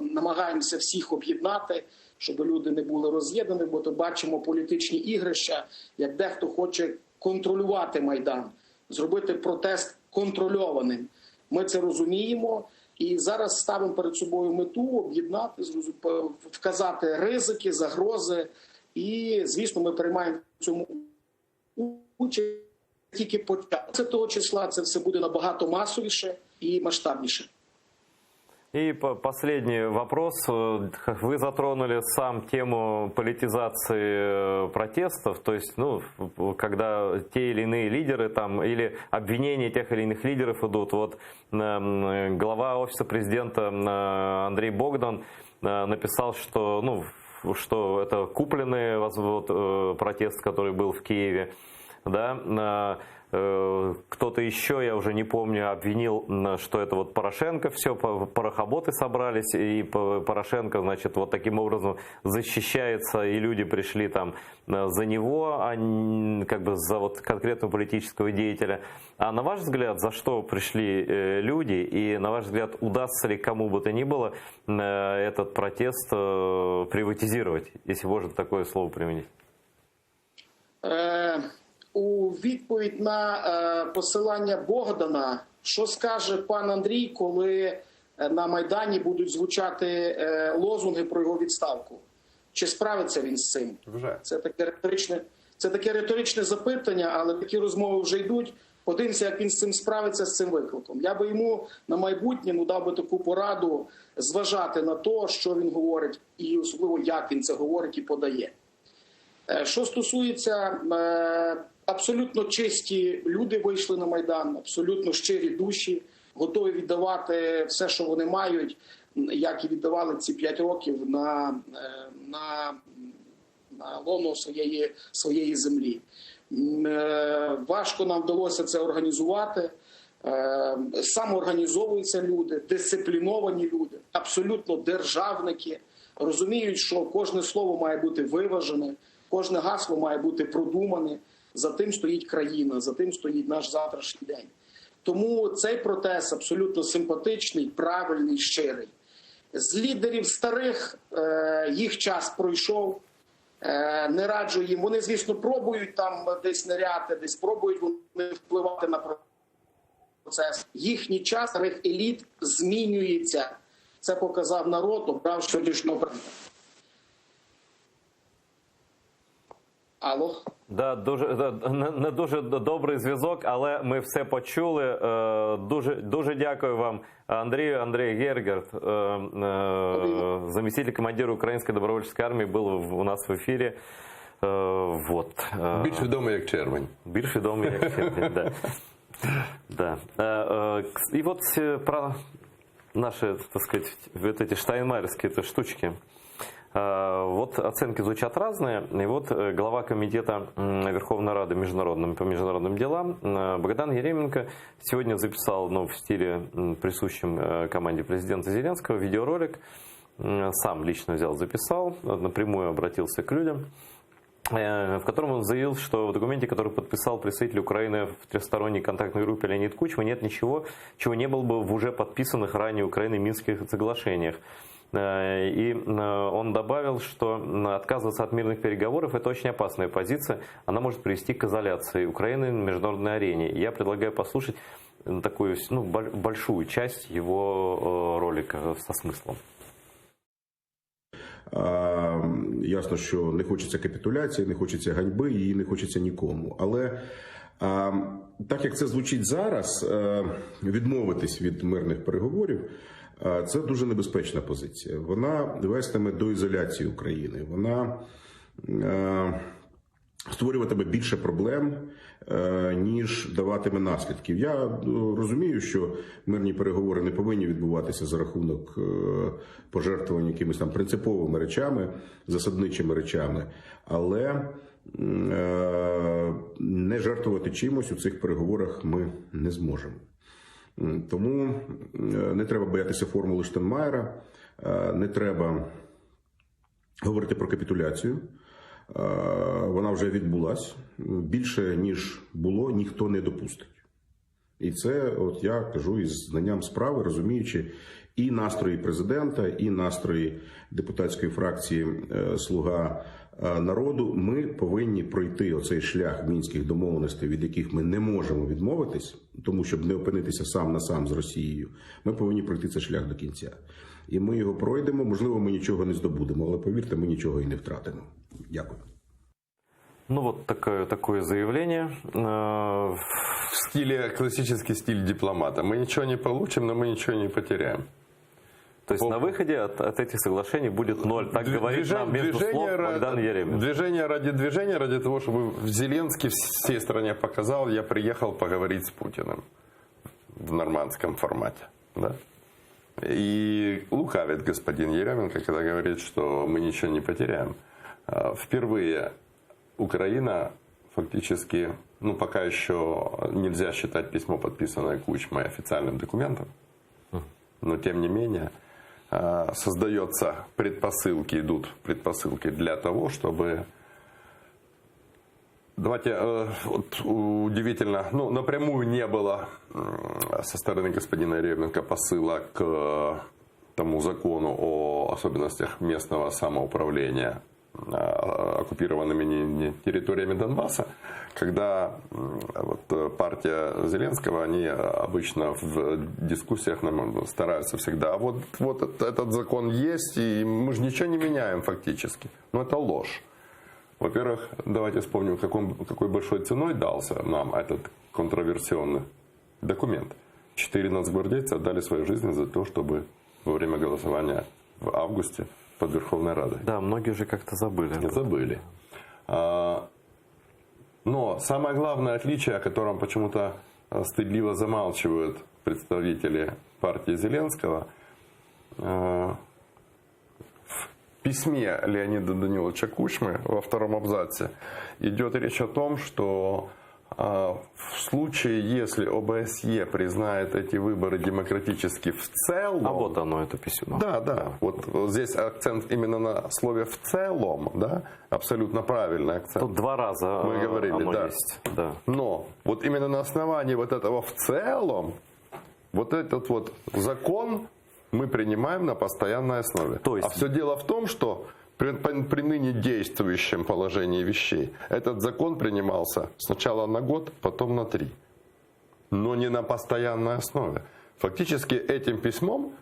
намагаємося всіх об'єднати, щоб люди не були роз'єднані, бо то бачимо політичні ігрища, як дехто хоче контролювати Майдан, зробити протест контрольованим. Ми це розуміємо і зараз ставимо перед собою мету об'єднати, вказати ризики, загрози і, звісно, ми приймаємо в цьому участь тільки початок. Це того числа це все буде набагато масовіше і масштабніше. И последний вопрос. Вы затронули сам тему политизации протестов, то есть, когда те или иные лидеры там, или обвинения тех или иных лидеров идут. Вот глава офиса президента Андрей Богдан написал, что это купленный протест, который был в Киеве, да. Кто-то еще, я уже не помню, обвинил, что это вот Порошенко, все, порохоботы собрались, и Порошенко, значит, вот таким образом защищается, и люди пришли там за него, а как бы за вот конкретного политического деятеля. А на ваш взгляд, за что пришли люди, и на ваш взгляд, удастся ли кому бы то ни было этот протест приватизировать, если можно такое слово применить? У відповідь на посилання Богдана, що скаже пан Андрій, коли на Майдані будуть звучати лозунги про його відставку? Чи справиться він з цим? Це таке риторичне запитання, але такі розмови вже йдуть. Подивимося, як він з цим справиться, з цим викликом. Я би йому на майбутнє дав би таку пораду зважати на те, що він говорить, і особливо, як він це говорить і подає. Що стосується, абсолютно чисті люди вийшли на Майдан, абсолютно щирі душі, готові віддавати все, що вони мають, як і віддавали ці 5 років на лоно своєї землі. Важко нам вдалося це організувати. Самоорганізовуються люди, дисципліновані люди, абсолютно державники, розуміють, що кожне слово має бути виважене, кожне гасло має бути продумане. За тим стоїть країна, за тим стоїть наш завтрашній день. Тому цей протест абсолютно симпатичний, правильний, щирий. З лідерів старих їх час пройшов, не раджу їм. Вони, звісно, пробують там десь ниряти, десь пробують вони впливати на процес. Їхній час старих еліт змінюється. Це показав народ, обрав сьогоднішнього президента. Алло? Да, не дуже добрий зв'язок, але ми все почули. Дуже дякую вам, Андрію. Андрій Гергерт, заместитель командира Української добровольчої армії, був у нас в ефірі. Вот. Більш відомий як Червень. Більш відомий як Червень, да. Да. И вот про наши, так сказать, вот эти штайнмайерские штучки. Вот оценки звучат разные. И вот глава комитета Верховной Рады по международным делам Богдан Еременко сегодня записал, в стиле присущем команде президента Зеленского, видеоролик. Сам лично взял, записал, напрямую обратился к людям, в котором он заявил, что в документе, который подписал представитель Украины в трехсторонней контактной группе Леонид Кучма, нет ничего, чего не было бы в уже подписанных ранее Украиной Минских соглашениях. И он добавил, что отказываться от мирных переговоров – это очень опасная позиция. Она может привести к изоляции Украины на международной арене. Я предлагаю послушать такую большую часть его ролика со смыслом. Ясно, що не хочеться капітуляції, не хочеться ганьби і не хочеться нікому. Але так як це звучить зараз, відмовитись від мирних переговорів – це дуже небезпечна позиція. Вона вестиме до ізоляції України. Вона створюватиме більше проблем, ніж даватиме наслідків. Я розумію, що мирні переговори не повинні відбуватися за рахунок пожертвування якимись там принциповими речами, засадничими речами, але не жертвувати чимось у цих переговорах ми не зможемо. Тому не треба боятися формули Штайнмайєра, не треба говорити про капітуляцію. Вона вже відбулась. Більше, ніж було, ніхто не допустить. І це, от я кажу із знанням справи, розуміючи і настрої президента, і настрої депутатської фракції «Слуга народу», ми повинні пройти оцей шлях мінських домовленостей, від яких ми не можемо відмовитись, тому щоб не опинитися сам на сам з Росією. Ми повинні пройти цей шлях до кінця. І ми його пройдемо, можливо, ми нічого не здобудемо, але повірте, ми нічого і не втратимо. Дякую. Ну вот такое заявление. В стиле, классический стиль дипломата. Мы ничего не получим, но мы ничего не потеряем. То есть на выходе от этих соглашений будет ноль. Так говорит нам между слов Богдан Еремин. Движение, ради того, чтобы Зеленский всей стране показал, я приехал поговорить с Путиным в нормандском формате. Да? И лукавит господин Еременко, когда говорит, что мы ничего не потеряем. Впервые Украина фактически, пока еще нельзя считать письмо, подписанное Кучмой, официальным документом, но тем не менее создаются идут предпосылки для того, чтобы... Давайте, удивительно, напрямую не было со стороны господина Еременко посыла к тому закону о особенностях местного самоуправления оккупированными территориями Донбасса, когда партия Зеленского, они обычно в дискуссиях стараются всегда, вот этот закон есть, и мы же ничего не меняем фактически. Но это ложь. Во-первых, давайте вспомним, какой большой ценой дался нам этот контроверсионный документ. 4 нацгвардейца отдали свою жизнь за то, чтобы во время голосования в августе под Верховной Радой. Да, многие уже как-то забыли. Забыли. Но самое главное отличие, о котором почему-то стыдливо замалчивают представители партии Зеленского, в письме Леонида Даниловича Кучмы во 2-м абзаце идет речь о том, что в случае, если ОБСЕ признает эти выборы демократически в целом... А вот оно, это письмо. Да. Вот здесь акцент именно на слове «в целом», да, абсолютно правильный акцент. Тут 2 раза мы говорили, оно да. есть. Да. Но вот именно на основании вот этого «в целом» вот этот вот закон мы принимаем на постоянной основе. То есть... А все дело в том, что при ныне действующем положении вещей этот закон принимался сначала на год, потом на 3. Но не на постоянной основе. Фактически этим письмом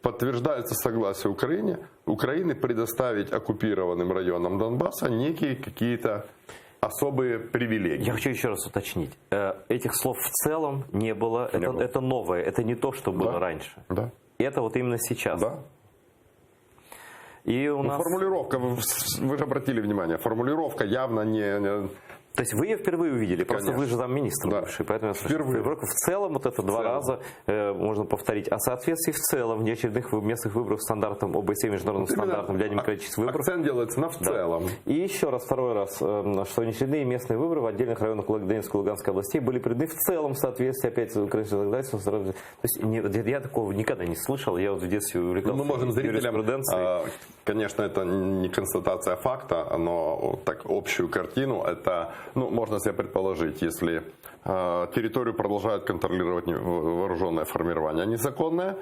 подтверждается согласие Украины предоставить оккупированным районам Донбасса некие какие-то особые привилегии. Я хочу еще раз уточнить. Этих слов в целом не было. Это новое. Это не то, что было раньше. Да. Это вот именно сейчас. Да. И у нас... Формулировка, вы же обратили внимание, формулировка явно не... То есть вы ее впервые увидели, просто вы же замминистр бывший, поэтому впервые. В целом вот это 2 раза можно повторить. О соответствии в целом внеочередных местных выборов стандартам ОБСЕ, международным стандартам для демократических выборов. Акцент делается на в целом. И еще раз, 2-й раз, что внеочередные местные выборы в отдельных районах Донецкой и Луганской областей были проведены в целом в соответствии опять с украинским законодательством. То есть я такого никогда не слышал, я вот в детстве увлекался. Мы можем зрителям, конечно, это не констатация факта, но так общую картину, это... можно себе предположить, если территорию продолжают контролировать вооруженное формирование незаконное,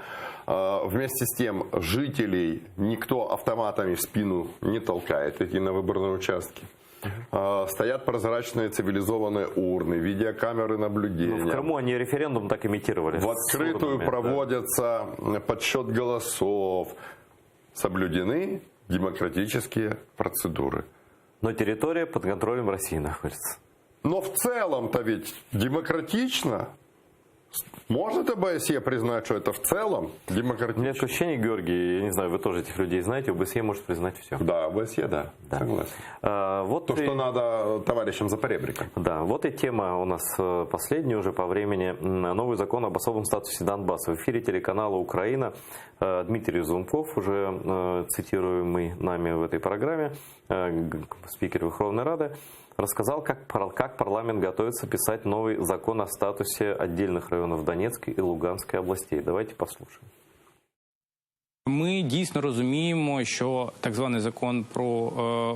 вместе с тем жителей никто автоматами в спину не толкает идти на выборные участки. Стоят прозрачные цивилизованные урны, видеокамеры наблюдения. В Крыму они референдум так имитировали. В открытую проводятся подсчет голосов. Соблюдены демократические процедуры. Но территория под контролем России находится. Но в целом-то ведь демократично. Может ОБСЕ признать, что это в целом демократично? У меня такое ощущение, Георгий, я не знаю, вы тоже этих людей знаете, ОБСЕ может признать все. Да, ОБСЕ, да. Согласен. Вот что надо товарищам за поребриком. Да, вот и тема у нас последняя уже по времени. Новый закон об особом статусе Донбасса. В эфире телеканала «Украина» Дмитрий Разумков, уже цитируемый нами в этой программе, спикер Верховной Рады, рассказал, как парламент готовится писать новый закон о статусе отдельных районов Донецкой і Луганської областей. Давайте послухаємо. Ми дійсно розуміємо, що так званий закон про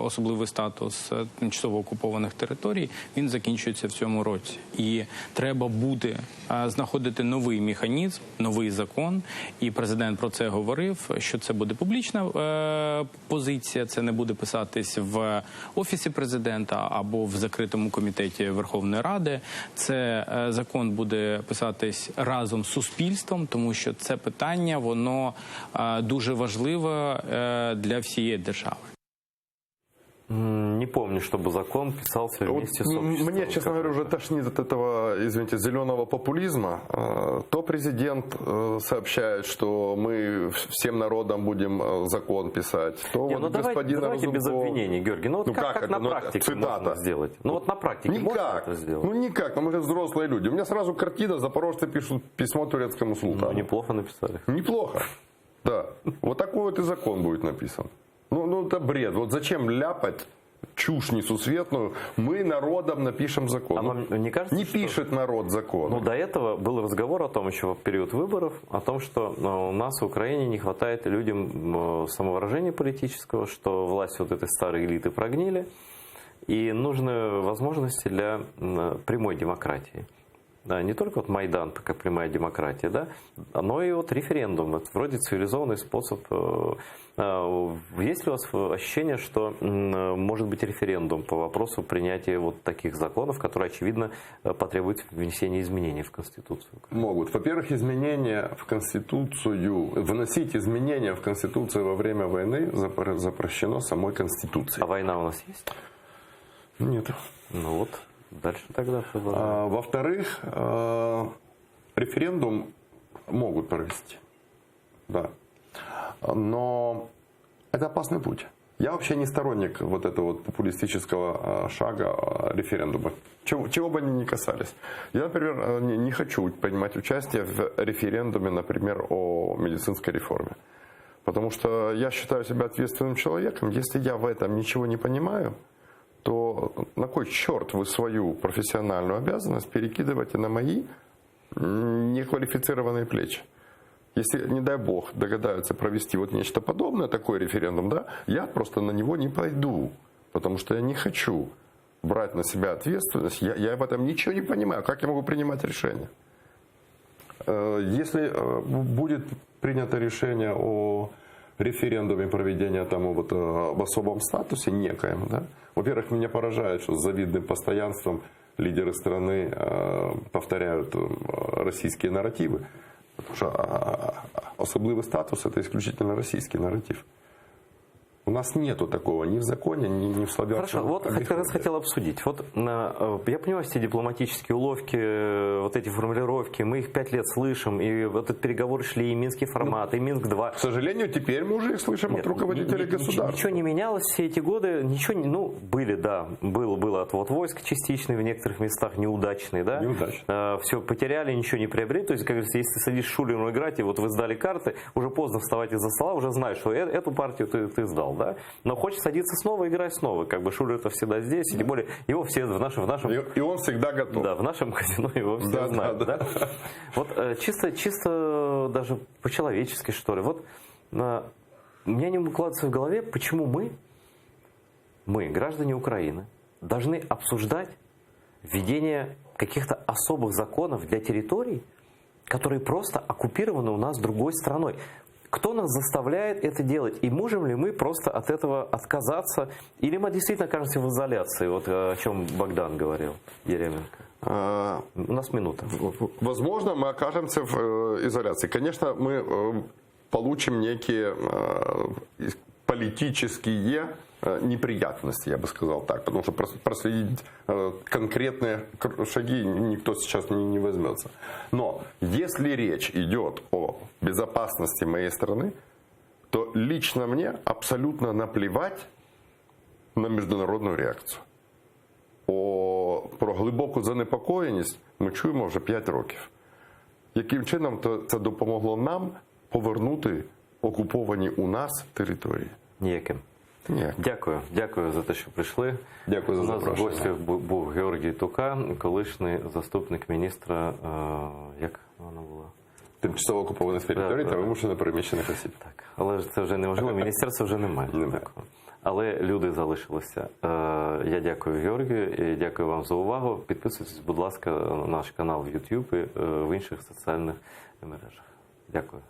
особливий статус тимчасово окупованих територій, він закінчується в цьому році. І треба буде знаходити новий механізм, новий закон. І президент про це говорив, що це буде публічна позиція, це не буде писатись в Офісі президента або в закритому комітеті Верховної Ради. Це закон буде писатись разом з суспільством, тому що це питання, воно дуже важливо для всієї держави. Не помню, чтобы закон писался вместе с обществом. Мне, честно говоря, уже тошнит от этого, извините, зеленого популизма. То президент сообщает, что мы всем народам будем закон писать, то Не, вот давайте Разумков... без обвинений, Георгий. Ну вот как на практике можно сделать? Ну вот на практике можно это сделать? Ну никак, мы же взрослые люди. У меня сразу картина, запорожцы пишут письмо турецкому султану. Ну неплохо написали. Неплохо, да. Вот такой вот и закон будет написан. Ну это бред. Вот зачем ляпать чушь несусветную? Мы народом напишем закон. А вам не кажется, не пишет народ закон. Ну, до этого был разговор о том, еще в период выборов, о том, что у нас в Украине не хватает людям самовыражения политического, что власть вот этой старой элиты прогнили, и нужны возможности для прямой демократии. Да, не только вот Майдан, как прямая демократия, да, но и вот референдум. Это вроде цивилизованный способ. Есть ли у вас ощущение, что может быть референдум по вопросу принятия вот таких законов, которые, очевидно, потребуют внесения изменений в Конституцию? Могут. Во-первых, изменения в Конституцию, вносить изменения в Конституцию во время войны запрещено самой Конституцией. А война у нас есть? Нет. Ну вот. Дальше тогда. Во-вторых, референдум могут провести. Да. Но это опасный путь. Я вообще не сторонник вот этого вот популистического шага референдума. Чего бы они ни касались. Я, например, не хочу принимать участие в референдуме, например, о медицинской реформе. Потому что я считаю себя ответственным человеком. Если я в этом ничего не понимаю, то на кой черт вы свою профессиональную обязанность перекидываете на мои неквалифицированные плечи? Если, не дай бог, догадаются провести вот нечто подобное, такой референдум, да, я просто на него не пойду, потому что я не хочу брать на себя ответственность, я в этом ничего не понимаю, как я могу принимать решения. Если будет принято решение о референдуме проведения там вот об особом статусе некоем, да, во-первых, меня поражает, что с завидным постоянством лидеры страны повторяют российские нарративы, потому что особливый статус – это исключительно российский нарратив. У нас нету такого ни в законе, ни в славянском. Хорошо, вот как раз хотел обсудить. Вот я понимаю все дипломатические уловки, вот эти формулировки, мы их 5 лет слышим, и вот этот переговоры шли, и Минский формат, и Минск-2. К сожалению, теперь мы уже их слышим от руководителей государства. Ничего не менялось все эти годы, ничего не, ну, были, да, был отвод войск частичный, в некоторых местах неудачный, да. Неудачный. Все потеряли, ничего не приобрели. То есть, как говорится, если ты садишься Шулину играть, и вот вы сдали карты, уже поздно вставать из-за стола, уже знаешь, что эту партию ты сдал. Да? Но хочешь садиться снова, играть снова. Как бы Шулер-то всегда здесь, и тем более его все в нашем... И он всегда готов. Да, в нашем казино его все знают. Да. Вот чисто даже по-человечески, что ли. Вот у меня не укладывается в голове, почему мы, граждане Украины, должны обсуждать введение каких-то особых законов для территорий, которые просто оккупированы у нас другой страной. Кто нас заставляет это делать? И можем ли мы просто от этого отказаться? Или мы действительно окажемся в изоляции? Вот о чем Богдан говорил, Еременко. У нас минута. Возможно, мы окажемся в изоляции. Конечно, мы получим некие политические неприятности, я бы сказал так. Потому что проследить конкретные шаги никто сейчас не возьмется. Но если речь идет о безопасности моей страны, то лично мне абсолютно наплевать на міжнародну реакцію. Про глибоку занепокоєність ми чуємо вже 5 років. Яким чином це допомогло нам повернути окуповані у нас території? Ніяким. Дякую за те, що прийшли. Дякую за запрошення. У нас в гостях був Георгій Тука, колишній заступник міністра, як вона була? Тимчасово окупованих територій та вимушено переміщених осіб. Так, але це вже неможливо, міністерства вже немає. Але люди залишилися. Я дякую Георгію і дякую вам за увагу. Підписуйтесь, будь ласка, на наш канал в YouTube і в інших соціальних мережах. Дякую.